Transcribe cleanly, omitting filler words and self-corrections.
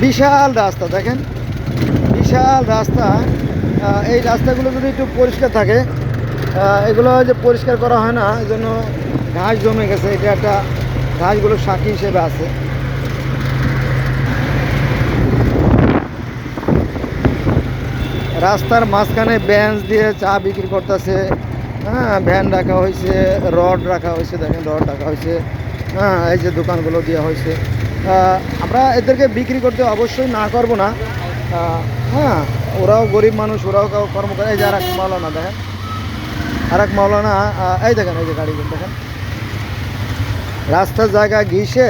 বিশাল রাস্তা দেখেন, বিশাল রাস্তা। এই রাস্তাগুলো যদি একটু পরিষ্কার থাকে, এগুলো যে পরিষ্কার করা হয় না, এই জন্য ঘাস জমে গেছে। এটা একটা ঘাসগুলো সাক্ষী হিসেবে আছে। রাস্তার মাঝখানে বেঞ্চ দিয়ে চা বিক্রি করতেছে। হ্যাঁ, ভ্যান রাখা হয়েছে, রড রাখা হয়েছে, দেখেন রড রাখা হয়েছে। হ্যাঁ, এই যে দোকানগুলো দেওয়া হয়েছে। আমরা এদেরকে বিক্রি করতে অবশ্যই না করব না। হ্যাঁ, ওরাও গরিব মানুষ, ওরাও কর্ম করে। এই যে আর এক মাওলানা দেখেন, আর এক মাওলানা। এই দেখেন, এই যে গাড়ি দেখেন, রাস্তার জায়গা ঘিসে